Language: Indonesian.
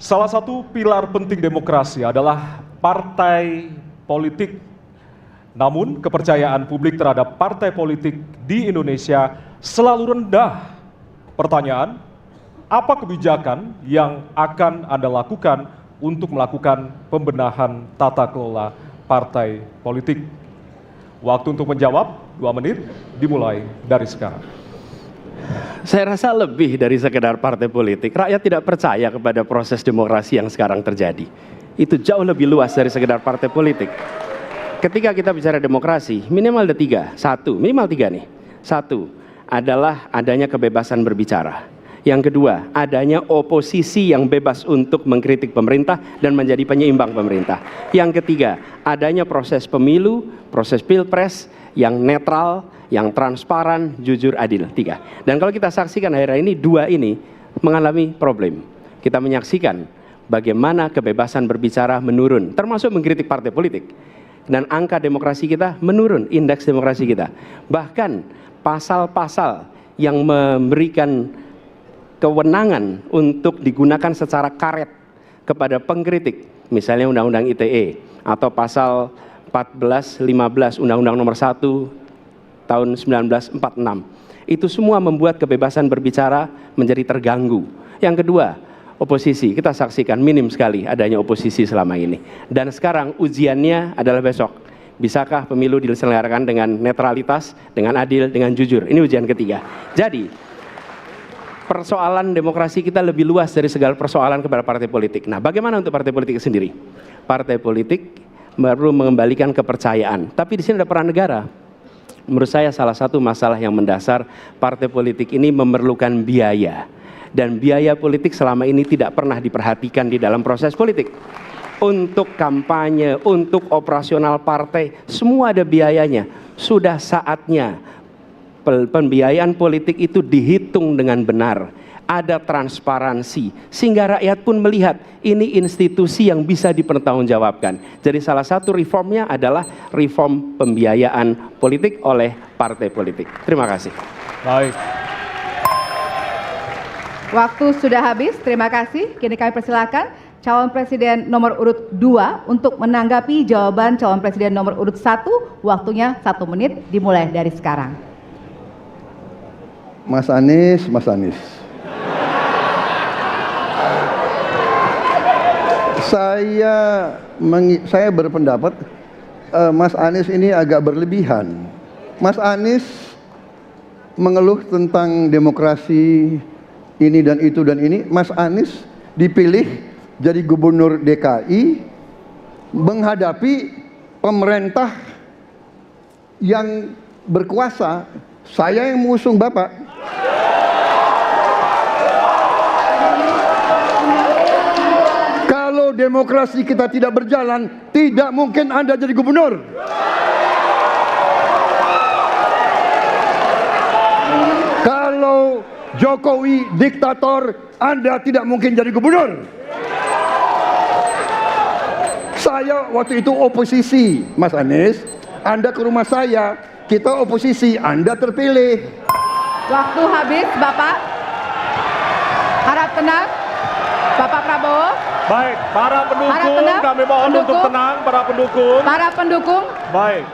Salah satu pilar penting demokrasi adalah partai politik. Namun, kepercayaan publik terhadap partai politik di Indonesia selalu rendah. Pertanyaan, apa kebijakan yang akan Anda lakukan untuk melakukan pembenahan tata kelola partai politik? Waktu untuk menjawab 2 menit dimulai dari sekarang. Saya rasa lebih dari sekedar partai politik. Rakyat tidak percaya kepada proses demokrasi yang sekarang terjadi. Itu jauh lebih luas dari sekedar partai politik. Ketika kita bicara demokrasi, minimal ada 3. Minimal 3 nih. 1 adalah adanya kebebasan berbicara. Yang kedua, adanya oposisi yang bebas untuk mengkritik pemerintah dan menjadi penyeimbang pemerintah. Yang ketiga, adanya proses pemilu, proses pilpres yang netral, yang transparan, jujur, adil. 3. Dan kalau kita saksikan akhir-akhir ini, 2 ini mengalami problem. Kita menyaksikan bagaimana kebebasan berbicara menurun, termasuk mengkritik partai politik. Dan angka demokrasi kita menurun, indeks demokrasi kita. Bahkan pasal-pasal yang memberikan kewenangan untuk digunakan secara karet kepada pengkritik, misalnya Undang-Undang ITE atau pasal 14, 15 Undang-Undang Nomor 1 tahun 1946. Itu semua membuat kebebasan berbicara menjadi terganggu. Yang kedua, oposisi. Kita saksikan minim sekali adanya oposisi selama ini. Dan sekarang ujiannya adalah besok. Bisakah pemilu diselenggarakan dengan netralitas, dengan adil, dengan jujur? Ini ujian ketiga. Jadi, persoalan demokrasi kita lebih luas dari segala persoalan kepada partai politik. Nah, bagaimana untuk partai politik sendiri? Partai politik perlu mengembalikan kepercayaan. Tapi di sini ada peran negara. Menurut saya salah satu masalah yang mendasar, partai politik ini memerlukan biaya. Dan biaya politik selama ini tidak pernah diperhatikan di dalam proses politik. Untuk kampanye, untuk operasional partai, semua ada biayanya. Sudah saatnya pembiayaan politik itu dihitung dengan benar. Ada transparansi, sehingga rakyat pun melihat ini institusi yang bisa dipertanggungjawabkan. Jadi salah satu reformnya adalah reform pembiayaan politik oleh partai politik. Terima kasih. Baik. Waktu sudah habis, terima kasih. Kini kami persilakan calon presiden nomor urut 2 untuk menanggapi jawaban calon presiden nomor urut 1. Waktunya 1 menit dimulai dari sekarang. Mas Anies. Saya berpendapat Mas Anies ini agak berlebihan. Mas Anies mengeluh tentang demokrasi ini dan itu dan ini. Mas Anies dipilih jadi gubernur DKI menghadapi pemerintah yang berkuasa. Saya yang mengusung Bapak. Kalau demokrasi kita tidak berjalan, tidak mungkin Anda jadi gubernur. Kalau Jokowi diktator, Anda tidak mungkin jadi gubernur. Saya waktu itu oposisi, Mas Anies. Anda ke rumah saya, kita oposisi, Anda terpilih. Waktu habis, Bapak. Harap tenang, Bapak Prabowo. Baik, para pendukung, kami mohon untuk tenang, para pendukung. Para pendukung. Baik.